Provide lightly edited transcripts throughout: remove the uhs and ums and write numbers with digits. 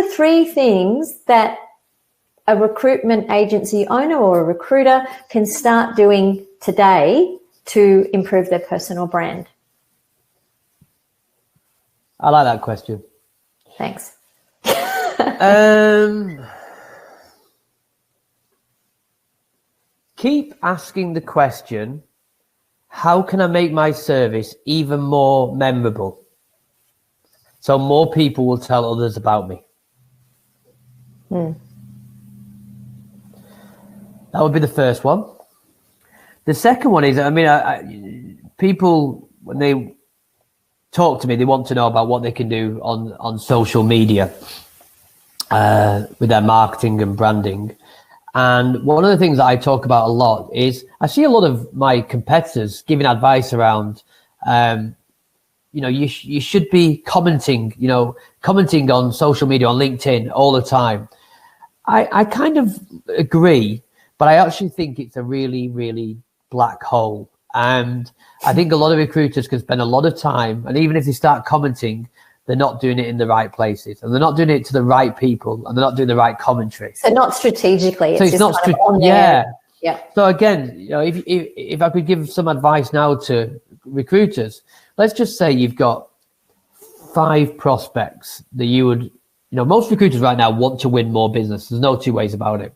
the 3 things that a recruitment agency owner or a recruiter can start doing today to improve their personal brand? I like that question. Thanks. Keep asking the question, how can I make my service even more memorable so more people will tell others about me? That would be the first one. The second one is, people, when they talk to me, they want to know about what they can do on social media with their marketing and branding. And one of the things that I talk about a lot is I see a lot of my competitors giving advice around, you should be commenting on social media, on LinkedIn all the time. I kind of agree, but I actually think it's a really, really black hole. And I think a lot of recruiters can spend a lot of time, and even if they start commenting, they're not doing it in the right places, and they're not doing it to the right people, and they're not doing the right commentary. So not strategically. So it's not on there. Yeah. So again, if I could give some advice now to recruiters, let's just say you've got 5 prospects that you would, most recruiters right now want to win more business. There's no 2 ways about it.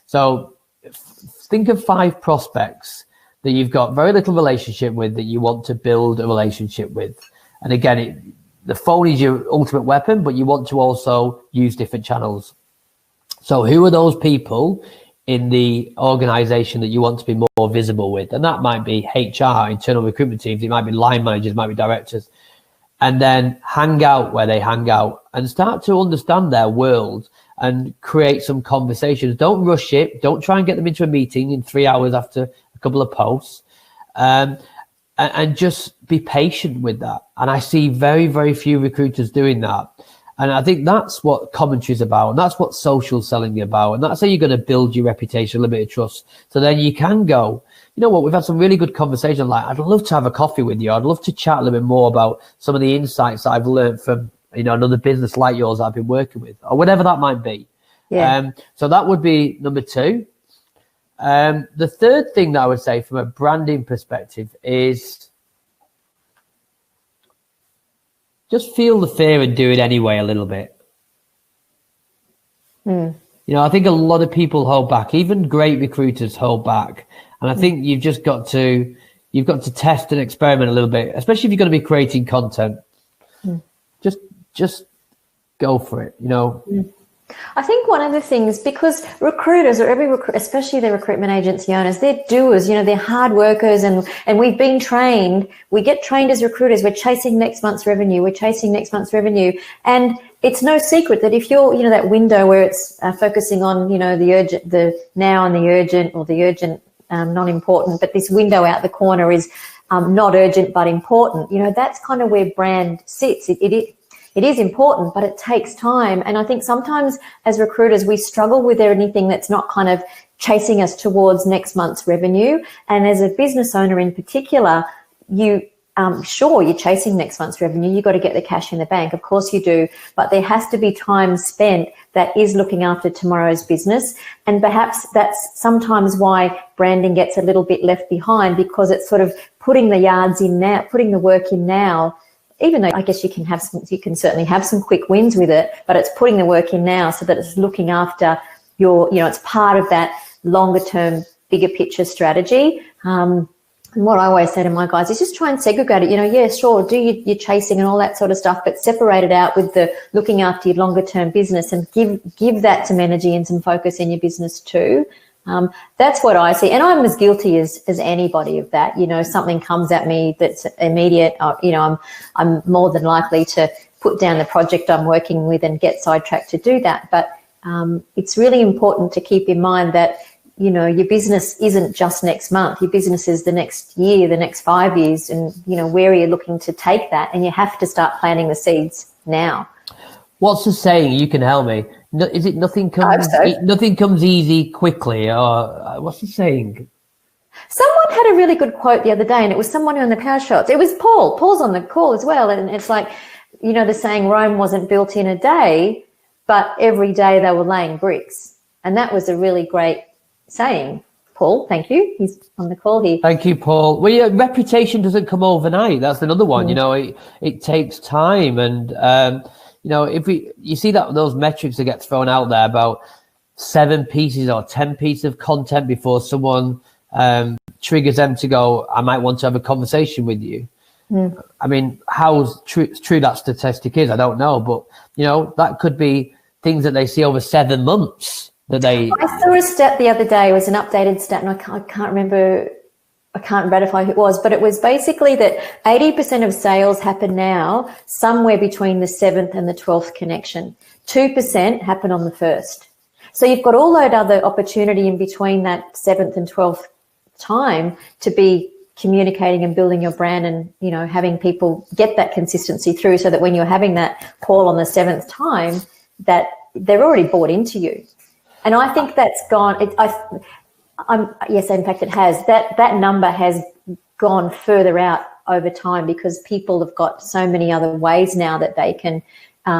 So think of 5 prospects that you've got very little relationship with, that you want to build a relationship with. And again, the phone is your ultimate weapon, but you want to also use different channels. So who are those people in the organization that you want to be more visible with? And that might be HR, internal recruitment teams. It might be line managers, it might be directors. And then hang out where they hang out and start to understand their world and create some conversations. Don't rush it. Don't try and get them into a meeting in 3 hours after a couple of posts. And just be patient with that. And I see very, very few recruiters doing that. And I think that's what commentary is about. And that's what social selling is about. And that's how you're going to build your reputation, a little bit of trust. So then you can go, you know what, we've had some really good conversations. Like, I'd love to have a coffee with you. I'd love to chat a little bit more about some of the insights that I've learned from, another business like yours I've been working with, or whatever that might be. Yeah. So that would be number 2. The third thing that I would say from a branding perspective is just feel the fear and do it anyway a little bit. I think a lot of people hold back. Even great recruiters hold back. And I think you've got to test and experiment a little bit, especially if you're going to be creating content. Just go for it, I think one of the things, because recruiters, or especially the recruitment agency owners, they're doers, they're hard workers, and we've been trained. We get trained as recruiters. We're chasing next month's revenue. And it's no secret that if you're, that window where it's focusing on, the urgent, the now and the urgent, or the urgent, not important, but this window out the corner is not urgent but important. That's kind of where brand sits. It is important, but it takes time. And I think sometimes as recruiters, we struggle with anything that's not kind of chasing us towards next month's revenue. And as a business owner in particular, you're chasing next month's revenue. You've got to get the cash in the bank. Of course you do. But there has to be time spent that is looking after tomorrow's business. And perhaps that's sometimes why branding gets a little bit left behind, because it's sort of putting the yards in now, putting the work in now. Even though I guess you can certainly have some quick wins with it, but it's putting the work in now so that it's looking after it's part of that longer term, bigger picture strategy. And what I always say to my guys is just try and segregate it. Do your chasing and all that sort of stuff, but separate it out with the looking after your longer term business, and give that some energy and some focus in your business too. That's what I see, and I'm as guilty as anybody of that. Something comes at me that's immediate. I'm more than likely to put down the project I'm working with and get sidetracked to do that. But it's really important to keep in mind that your business isn't just next month. Your business is the next year, the next 5 years, and where are you looking to take that? And you have to start planting the seeds now. What's the saying? You can help me. Is it nothing comes easy quickly, or what's the saying? Someone had a really good quote the other day, and it was someone on the Power Shots. It was Paul. Paul's on the call as well, and it's like, the saying, Rome wasn't built in a day. but every day they were laying bricks. And that was a really great saying. Paul, thank you. He's on the call here. Thank you, Paul. Well, yeah, reputation doesn't come overnight. That's another one. You know, it takes time, and you know, you see that those metrics that get thrown out there about 7 pieces or 10 pieces of content before someone triggers them to go, I might want to have a conversation with you. I mean, how true that statistic is, I don't know, but you know, that could be things that they see over 7 months. I saw a stat the other day. It was an updated stat, and I can't remember. I can't ratify who it was, but it was basically that 80% of sales happen now somewhere between the 7th and the 12th connection. 2% happen on the 1st. So you've got all that other opportunity in between that 7th and 12th time to be communicating and building your brand, and you know, having people get that consistency through, so that when you're having that call on the 7th time, that they're already bought into you. And I think that's gone. Yes, in fact, it has. That number has gone further out over time, because people have got so many other ways now that they can, you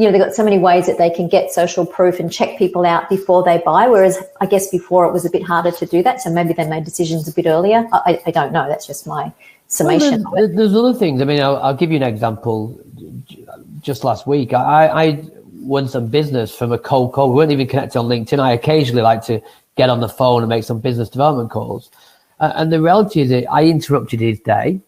know, they've got so many ways that they can get social proof and check people out before they buy. Whereas I guess before it was a bit harder to do that. So maybe they made decisions a bit earlier. I don't know. That's just my summation. Well, there's other things. I mean, I'll give you an example. Just last week, I won some business from a cold call. We weren't even connected on LinkedIn. I occasionally like to get on the phone and make some business development calls. And the reality is that I interrupted his day.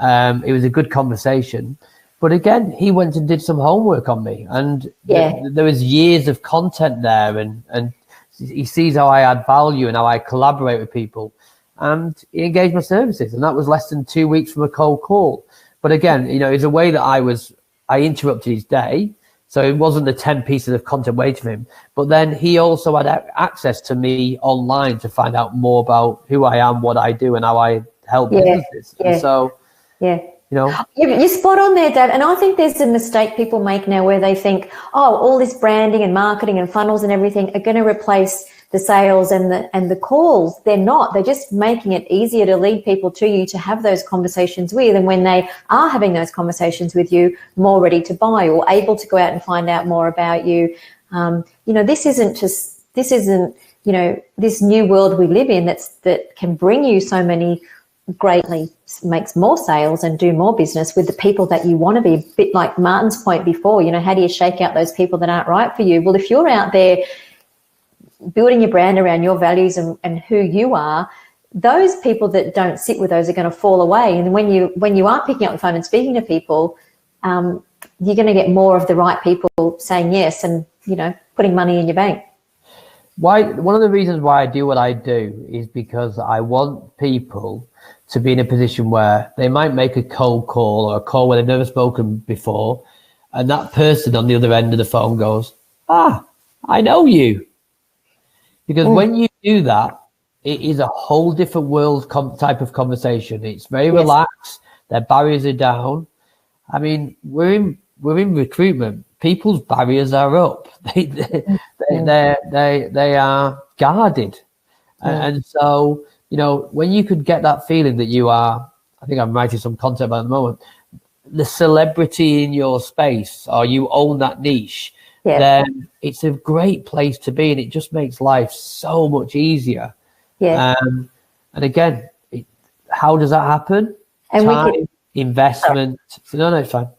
It was a good conversation. But again, he went and did some homework on me. And there was years of content there. And he sees how I add value and how I collaborate with people. And he engaged my services. And that was less than 2 weeks from a cold call. But again, you know, it's a way that I interrupted his day. So it wasn't the 10 pieces of content waiting for him, but then he also had access to me online to find out more about who I am, what I do, and how I help businesses. And so, you know. You're spot on there, Dave. And I think there's a mistake people make now where they think, oh, all this branding and marketing and funnels and everything are going to replace the sales and the calls. They're not. They're just making it easier to lead people to you to have those conversations with, and when they are having those conversations with you, more ready to buy or able to go out and find out more about you. You know, this isn't you know, this new world we live in that can bring you so many greatly makes more sales and do more business with the people that you want to be. A bit like Martin's point before, you know, how do you shake out those people that aren't right for you? Well, if you're out there building your brand around your values and who you are, those people that don't sit with those are going to fall away. And when you are picking up the phone and speaking to people, you're going to get more of the right people saying yes and, you know, putting money in your bank. One of the reasons why I do what I do is because I want people to be in a position where they might make a cold call or a call where they've never spoken before, and that person on the other end of the phone goes, I know you. Because when you do that, it is a whole different world type of conversation. It's very relaxed. Their barriers are down. I mean, we're in recruitment. People's barriers are up. They are guarded. And so, you know, when you could get that feeling that you are, I think I'm writing some content about at the moment, the celebrity in your space, or you own that niche, then it's a great place to be, and it just makes life so much easier. And again, how does that happen? And time, investment. No, it's fine.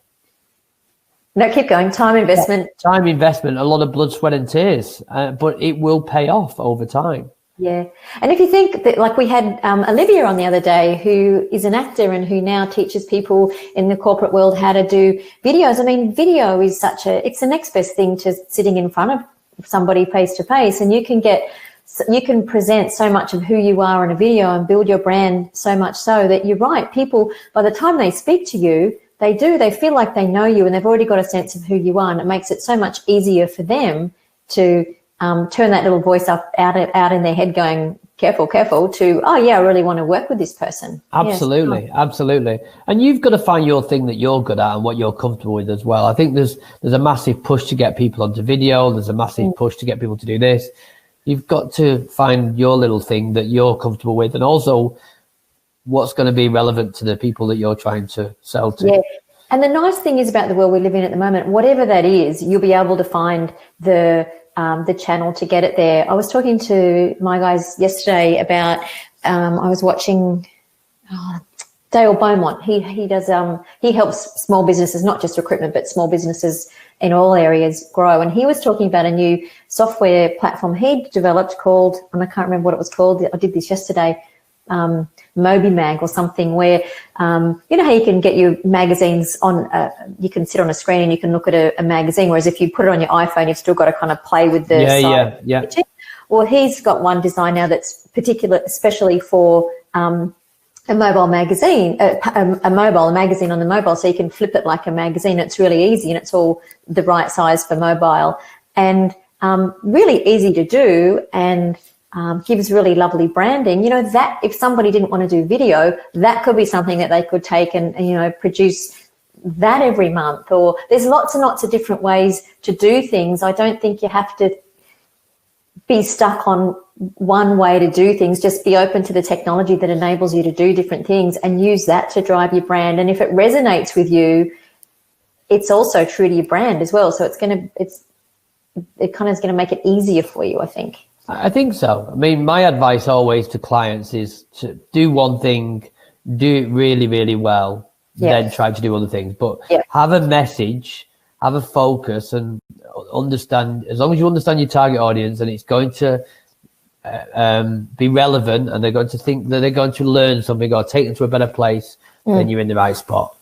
No, keep going. Time investment. Time investment, a lot of blood, sweat and tears, but it will pay off over time. Yeah. And if you think that, like we had Olivia on the other day, who is an actor and who now teaches people in the corporate world how to do videos. I mean, video is it's the next best thing to sitting in front of somebody face to face, and you can present so much of who you are in a video and build your brand so much so that you're right. People, by the time they speak to you, they feel like they know you and they've already got a sense of who you are, and it makes it so much easier for them to turn that little voice out in their head going, careful, to, oh yeah, I really want to work with this person. Absolutely, absolutely. And you've got to find your thing that you're good at and what you're comfortable with as well. I think there's a massive push to get people onto video. There's a massive push to get people to do this. You've got to find your little thing that you're comfortable with, and also what's going to be relevant to the people that you're trying to sell to. And the nice thing is about the world we live in at the moment, whatever that is, you'll be able to find the channel to get it there. I was talking to my guys yesterday about, I was watching Dale Beaumont. He does, he helps small businesses, not just recruitment, but small businesses in all areas grow. And he was talking about a new software platform he'd developed called, and I can't remember what it was called. I did this yesterday. MobiMag or something, where you know how you can get your magazines on, you can sit on a screen and you can look at a magazine, whereas if you put it on your iPhone, you've still got to kind of play with the side. Yeah. Well, he's got one design now that's particular, especially for a mobile magazine, a magazine on the mobile, so you can flip it like a magazine. It's really easy and it's all the right size for mobile and really easy to do, and gives really lovely branding. You know, that if somebody didn't want to do video, that could be something that they could take and you know, produce that every month. Or there's lots and lots of different ways to do things. I don't think you have to be stuck on one way to do things. Just be open to the technology that enables you to do different things and use that to drive your brand. And if it resonates with you, it's also true to your brand as well. So it kind of is going to make it easier for you, I think. I think so. I mean, my advice always to clients is to do one thing, do it really, really well, then try to do other things. But have a message, have a focus, and understand, as long as you understand your target audience and it's going to be relevant and they're going to think that they're going to learn something or take them to a better place, then you're in the right spot.